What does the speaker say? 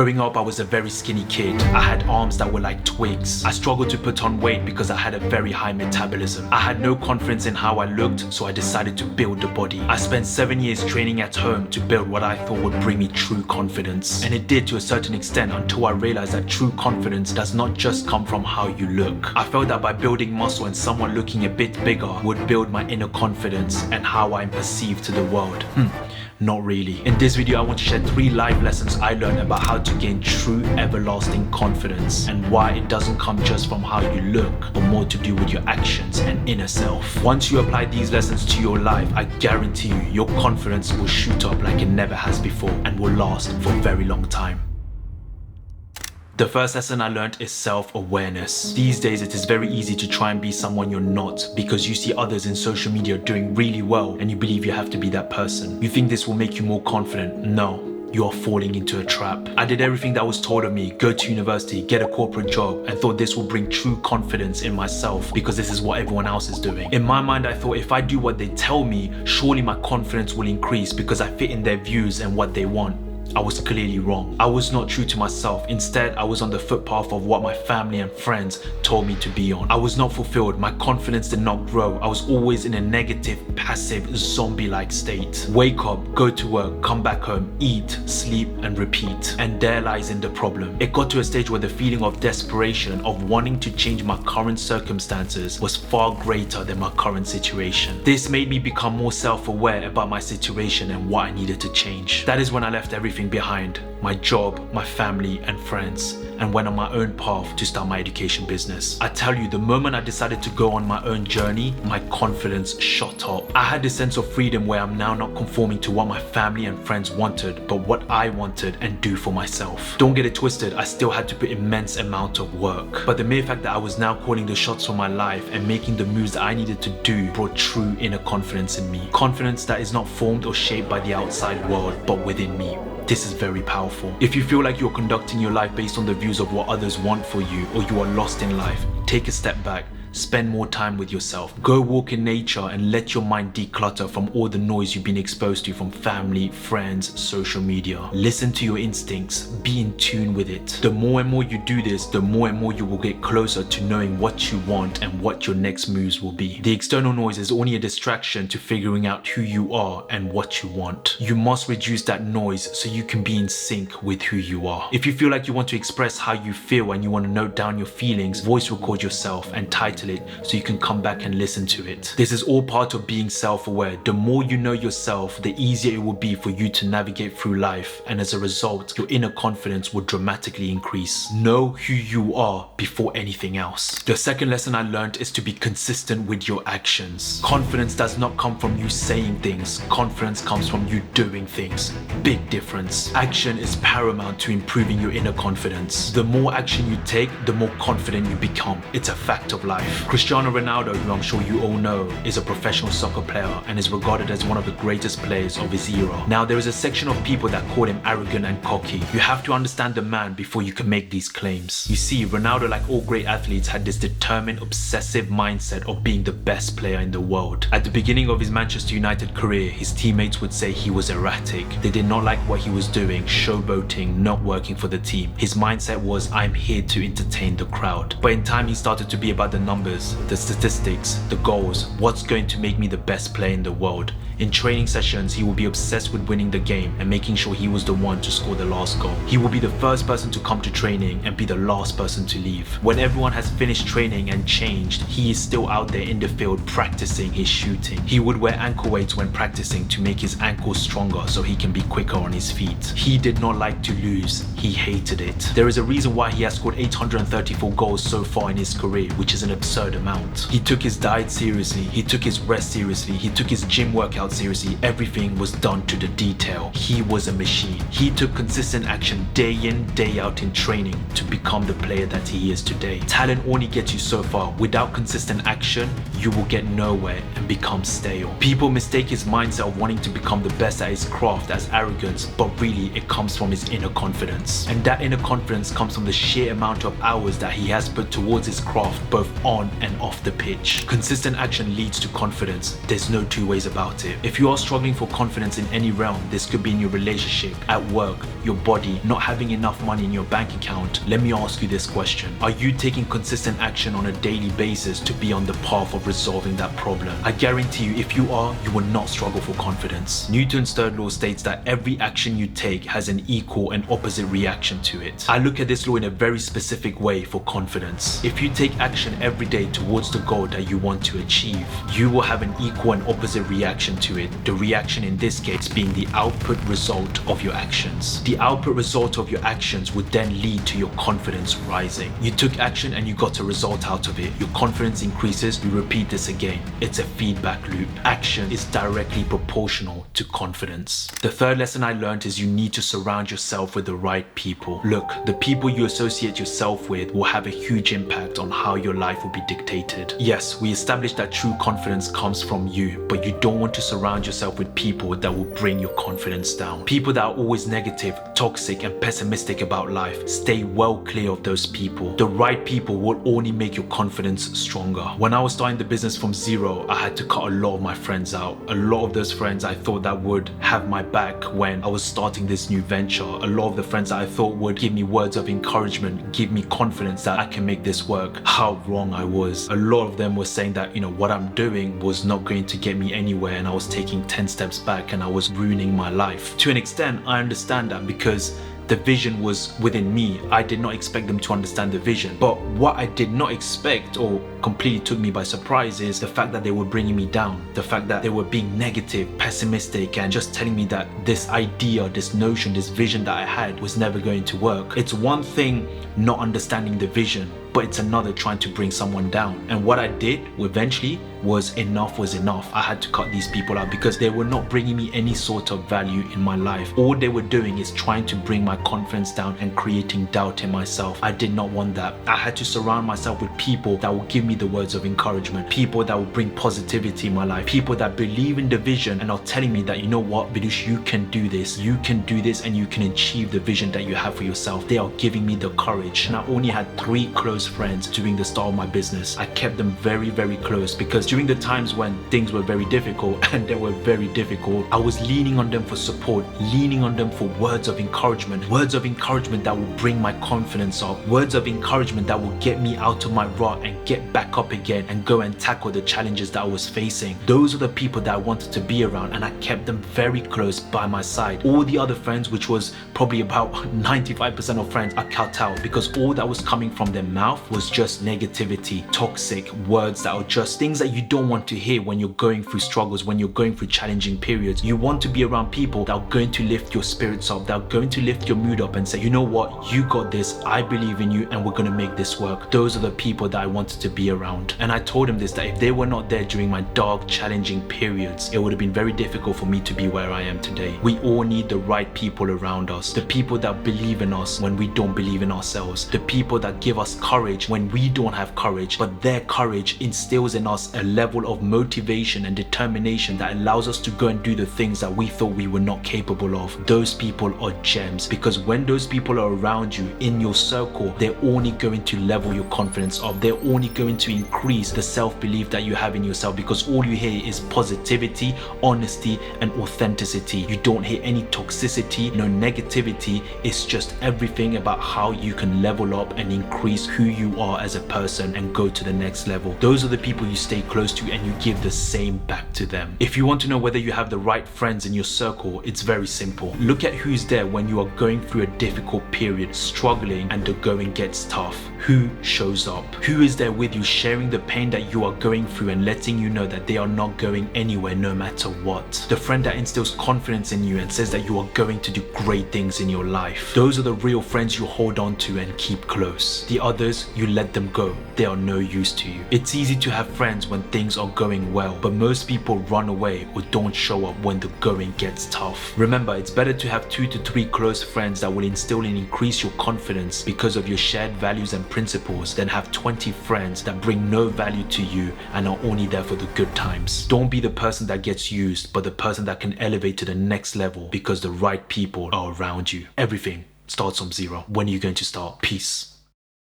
Growing up, I was a very skinny kid. I had arms that were like twigs. I struggled to put on weight because I had a very high metabolism. I had no confidence in how I looked, so I decided to build the body. I spent 7 years training at home to build what I thought would bring me true confidence. And it did to a certain extent until I realized that true confidence does not just come from how you look. I felt that by building muscle and someone looking a bit bigger would build my inner confidence and how I'm perceived to the world. Not really. In this video, I want to share 3 life lessons I learned about how to gain true, everlasting confidence and why it doesn't come just from how you look, but more to do with your actions and inner self. Once you apply these lessons to your life, I guarantee you, your confidence will shoot up like it never has before and will last for a very long time. The first lesson I learned is self-awareness. These days it is very easy to try and be someone you're not because you see others in social media doing really well and you believe you have to be that person. You think this will make you more confident. No. You are falling into a trap. I did everything that was told of me, go to university, get a corporate job, and thought this will bring true confidence in myself because this is what everyone else is doing. In my mind, I thought if I do what they tell me, surely my confidence will increase because I fit in their views and what they want. I was clearly wrong. I was not true to myself. Instead, I was on the footpath of what my family and friends told me to be on. I was not fulfilled. My confidence did not grow. I was always in a negative, passive, zombie-like state. Wake up, go to work, come back home, eat, sleep, and repeat. And there lies in the problem. It got to a stage where the feeling of desperation, of wanting to change my current circumstances, was far greater than my current situation. This made me become more self-aware about my situation and what I needed to change. That is when I left everything behind, my job, my family and friends, and went on my own path to start my education business. I tell you, the moment I decided to go on my own journey, my confidence shot up. I had this sense of freedom where I'm now not conforming to what my family and friends wanted, but what I wanted and do for myself. Don't get it twisted, I still had to put immense amount of work. But the mere fact that I was now calling the shots for my life and making the moves that I needed to do brought true inner confidence in me. Confidence that is not formed or shaped by the outside world, but within me. This is very powerful. If you feel like you're conducting your life based on the views of what others want for you, or you are lost in life, take a step back. Spend more time with yourself. Go walk in nature and let your mind declutter from all the noise you've been exposed to from family, friends, social media. Listen to your instincts. Be in tune with it. The more and more you do this, the more and more you will get closer to knowing what you want and what your next moves will be. The external noise is only a distraction to figuring out who you are and what you want. You must reduce that noise so you can be in sync with who you are. If you feel like you want to express how you feel and you want to note down your feelings, voice record yourself and title it so you can come back and listen to it. This is all part of being self-aware. The more you know yourself, the easier it will be for you to navigate through life, and as a result, your inner confidence will dramatically increase. Know who you are before anything else. The second lesson I learned is to be consistent with your actions. Confidence does not come from you saying things. Confidence comes from you doing things. Big difference. Action is paramount to improving your inner confidence. The more action you take, the more confident you become. It's a fact of life. Cristiano Ronaldo, who I'm sure you all know, is a professional soccer player and is regarded as one of the greatest players of his era. Now, there is a section of people that call him arrogant and cocky. You have to understand the man before you can make these claims. You see, Ronaldo, like all great athletes, had this determined, obsessive mindset of being the best player in the world. At the beginning of his Manchester United career, his teammates would say he was erratic. They did not like what he was doing, showboating, not working for the team. His mindset was, I'm here to entertain the crowd. But in time, he started to be about the numbers, the statistics, the goals, what's going to make me the best player in the world. In training sessions, he will be obsessed with winning the game and making sure he was the one to score the last goal. He will be the first person to come to training and be the last person to leave. When everyone has finished training and changed, he is still out there in the field practicing his shooting. He would wear ankle weights when practicing to make his ankles stronger so he can be quicker on his feet. He did not like to lose. He hated it. There is a reason why he has scored 834 goals so far in his career, which is an absurd amount. He took his diet seriously. He took his rest seriously. He took his gym workout seriously. Everything was done to the detail. He was a machine. He took consistent action day in, day out in training to become the player that he is today. Talent only gets you so far. Without consistent action, you will get nowhere and become stale. People mistake his mindset of wanting to become the best at his craft as arrogance, but really it comes from his inner confidence. And that inner confidence comes from the sheer amount of hours that he has put towards his craft, both on and off the pitch. Consistent action leads to confidence. There's no two ways about it. If you are struggling for confidence in any realm, this could be in your relationship, at work, your body, not having enough money in your bank account, let me ask you this question. Are you taking consistent action on a daily basis to be on the path of resolving that problem? I guarantee you, if you are, you will not struggle for confidence. Newton's third law states that every action you take has an equal and opposite reaction to it. I look at this law in a very specific way for confidence. If you take action every day towards the goal that you want to achieve, you will have an equal and opposite reaction to it. The reaction in this case being the output result of your actions. The output result of your actions would then lead to your confidence rising. You took action and you got a result out of it. Your confidence increases, you repeat this again. It's a feedback loop. Action is directly proportional to confidence. The third lesson I learned is you need to surround yourself with the right people. Look, the people you associate yourself with will have a huge impact on how your life will be dictated. Yes, we established that true confidence comes from you, but you don't want to surround yourself with people that will bring your confidence down. People that are always negative, toxic, and pessimistic about life. Stay well clear of those people. The right people will only make your confidence stronger. When I was starting the business from zero, I had to cut a lot of my friends out. A lot of those friends I thought that would have my back when I was starting this new venture. A lot of the friends that I thought would give me words of encouragement, give me confidence that I can make this work. How wrong I was. A lot of them were saying that, what I'm doing was not going to get me anywhere, and I was taking 10 steps back and I was ruining my life. To an extent, I understand that because the vision was within me. I did not expect them to understand the vision. But what I did not expect, or completely took me by surprise, is the fact that they were bringing me down. The fact that they were being negative, pessimistic, and just telling me that this idea, this notion, this vision that I had was never going to work. It's one thing not understanding the vision, but it's another trying to bring someone down. And what I did eventually was enough was enough. I had to cut these people out because they were not bringing me any sort of value in my life. All they were doing is trying to bring my confidence down and creating doubt in myself. I did not want that. I had to surround myself with people that will give me the words of encouragement, people that will bring positivity in my life, people that believe in the vision and are telling me that, you know what, Vidush, you can do this, and you can achieve the vision that you have for yourself. They are giving me the courage. And I only had 3 close friends during the start of my business. I kept them very, very close because during the times when things were very difficult, and they were very difficult, I was leaning on them for support, leaning on them for words of encouragement that will bring my confidence up, words of encouragement that will get me out of my rut and get back up again and go and tackle the challenges that I was facing. Those are the people that I wanted to be around, and I kept them very close by my side. All the other friends, which was probably about 95% of friends, I cut out because all that was coming from their mouth was just negativity, toxic words that are just things that you don't want to hear when you're going through struggles, when you're going through challenging periods. You want to be around people that are going to lift your spirits up, that are going to lift your mood up and say, you know what, you got this, I believe in you, and we're going to make this work. Those are the people that I wanted to be around. And I told him this, that if they were not there during my dark, challenging periods, it would have been very difficult for me to be where I am today. We all need the right people around us, the people that believe in us when we don't believe in ourselves, the people that give us courage when we don't have courage, but their courage instills in us a level of motivation and determination that allows us to go and do the things that we thought we were not capable of. Those people are gems, because when those people are around you in your circle, they're only going to level your confidence up. They're only going to increase the self-belief that you have in yourself, because all you hear is positivity, honesty, and authenticity. You don't hear any toxicity, no negativity. It's just everything about how you can level up and increase who you are as a person and go to the next level. Those are the people you stay close to, and you give the same back to them. If you want to know whether you have the right friends in your circle, it's very simple. Look at who's there when you are going through a difficult period, struggling, and the going gets tough. Who shows up? Who is there with you, sharing the pain that you are going through and letting you know that they are not going anywhere no matter what? The friend that instills confidence in you and says that you are going to do great things in your life. Those are the real friends you hold on to and keep close. The others, you let them go. They are no use to you. It's easy to have friends when things are going well, but most people run away or don't show up when the going gets tough. Remember, it's better to have 2 to 3 close friends that will instill and increase your confidence because of your shared values and principles than have 20 friends that bring no value to you and are only there for the good times. Don't be the person that gets used, but the person that can elevate to the next level because the right people are around you. Everything starts from zero. When are you going to start? Peace.